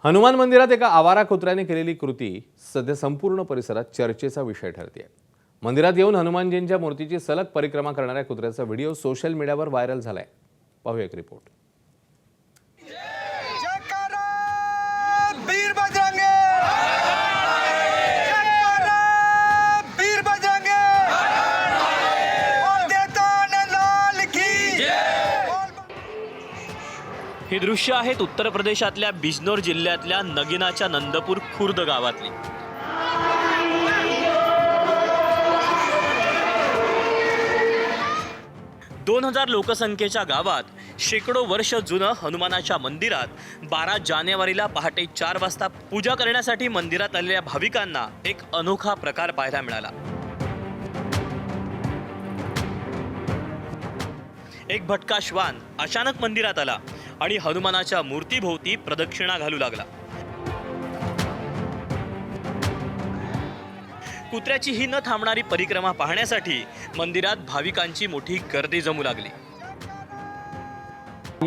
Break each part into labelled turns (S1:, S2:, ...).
S1: हनुमान मंदिरात एका आवारा कुत्र्याने केलेली कृती सध्या संपूर्ण परिसरात चर्चेचा विषय ठरते। मंदिरात येऊन हनुमानजींच्या मूर्तीची सलग परिक्रमा करणाऱ्या कुत्र्याचा व्हिडिओ सोशल मीडियावर व्हायरल झालाय। पाहूया एक रिपोर्ट।
S2: हे दृश्य आहेत उत्तर प्रदेशातल्या बिजनोर जिल्ह्यातल्या नगिनाच्या नंदपूर खुर्द गावातली। दोन 2000 लोकसंख्येच्या गावात शेकडो वर्ष जुनं हनुमानाच्या मंदिरात 12 जानेवारीला पहाटे 4 वाजता पूजा करण्यासाठी मंदिरात आलेल्या भाविकांना एक अनोखा प्रकार पाहायला मिळाला। एक भटका श्वान अचानक मंदिरात आला आणि हनुमानाच्या मूर्तीभोवती प्रदक्षिणा घालू लागला। कुत्र्याची ही न थांबणारी परिक्रमा पाहण्यासाठी मंदिरात भाविकांची मोठी गर्दी जमू लागली।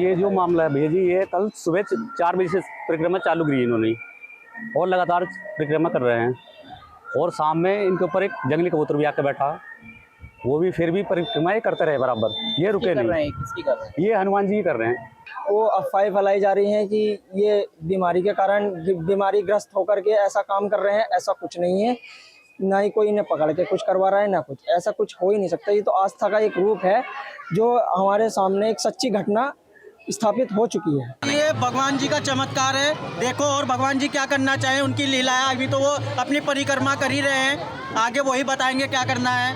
S3: ये जो मामला है भैया जी, ये कल सुबह 4 बजे से परिक्रमा चालू करी इन्होंने और लगातार परिक्रमा कर रहे हैं। और शाम में इनके ऊपर एक जंगली कबूतर भी आकर बैठा, वो भी फिर भी परिक्रमाएं करते रहे बराबर, ये रुके नहीं।
S4: किसकी कर रहे हैं?
S3: ये हनुमान जी की कर रहे हैं।
S4: वो अफवाहें फैलाई जा रही हैं कि ये बीमारी के कारण बीमारी ग्रस्त होकर के ऐसा काम कर रहे हैं। ऐसा कुछ नहीं है, ना ही कोई इन्हें पकड़ के कुछ करवा रहा है, ना कुछ। ऐसा कुछ हो ही नहीं सकता। ये तो आस्था का एक रूप है जो हमारे सामने एक सच्ची घटना स्थापित हो चुकी है।
S5: ये भगवान जी का चमत्कार है, देखो। और भगवान जी क्या करना चाहे, उनकी लीला है। अभी तो वो अपनी परिक्रमा कर ही रहे हैं, आगे वही बताएंगे क्या करना है।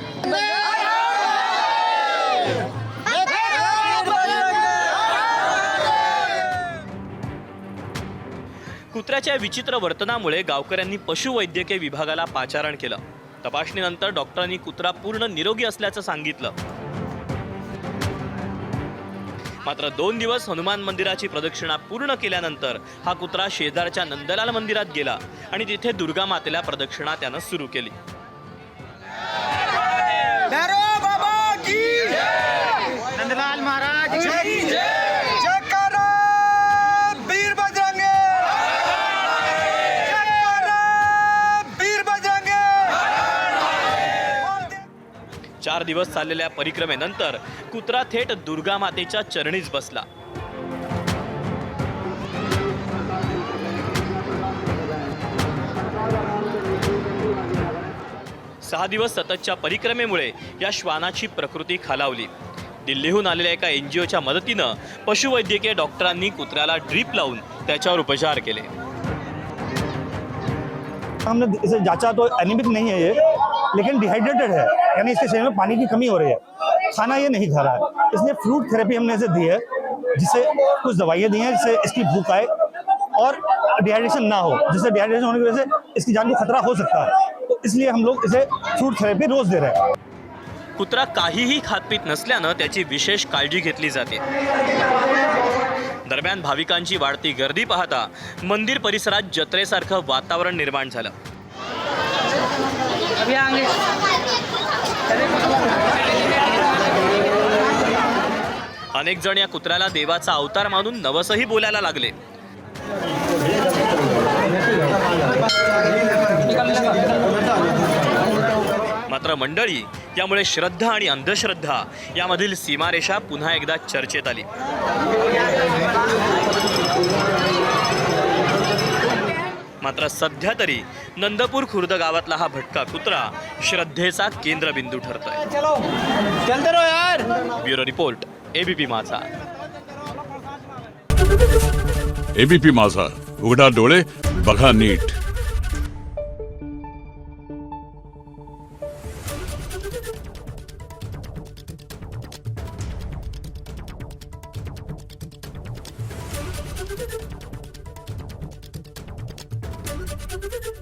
S2: कुत्र्याच्या विचित्र वर्तनामुळे गावकऱ्यांनी पशुवैद्यकीय विभागाला पाचारण केलं। तपासणीनंतर डॉक्टरांनी कुत्रा पूर्ण निरोगी असल्याचं सांगितलं। मात्र 2 दिवस हनुमान मंदिराची प्रदक्षिणा पूर्ण केल्यानंतर हा कुत्रा शेजारच्या नंदलाल मंदिरात गेला आणि तिथे दुर्गा मातेला प्रदक्षिणा त्यानं सुरू केली।
S5: नंदलाल महाराज
S2: चार दिवस चाललेल्या परिक्रमेनंतर कुत्रा थेट दुर्गा मातेच्या चरणीच बसला। सहा दिवस सततच्या परिक्रमेमुळे या श्वानाची प्रकृती खालावली। दिल्लीहून आलेल्या एका NGOच्या मदतीनं पशुवैद्यकीय डॉक्टरांनी कुत्र्याला ड्रीप लावून त्याच्यावर उपचार केले।
S6: हमने इसे जांचा तो एनीमिक नहीं है ये, लेकिन डिहाइड्रेटेड है, यानी इसके शरीर में पानी की कमी हो रही है। खाना ये नहीं खा रहा है, इसलिए फ्रूट थेरेपी हमने इसे दी है, जिससे कुछ दवाइयाँ दी हैं जिससे इसकी भूख आए और डिहाइड्रेशन ना हो। जिससे डिहाइड्रेशन होने की वजह से इसकी जान को खतरा हो सकता है, तो इसलिए हम लोग इसे फ्रूट थेरेपी रोज दे रहे हैं।
S2: कुत्रा काहीही खातपीत नसल्यानं त्याची विशेष काळजी घेतली जाते। दरम्यान भाविकांची वाढती गर्दी पाहता मंदिर परिसरात जत्रेसारखं वातावरण निर्माण झालं। अनेक जण या कुत्र्याला देवाचा अवतार मानून नवसही बोलायला लागले। मात्र मंडळी, यामुळे श्रद्धा आणि अंधश्रद्धा यामधील सीमारेषा पुन्हा एकदा चर्चेत आली। मात्र सध्या तरी नंदपूर खुर्द गावातला हा भटका कुत्रा श्रद्धेचा केंद्रबिंदू ठरतोय। ब्युरो रिपोर्ट, ABP माझा।
S7: ABP माझा, उघडा डोळे बघा नीट।
S8: Thank you.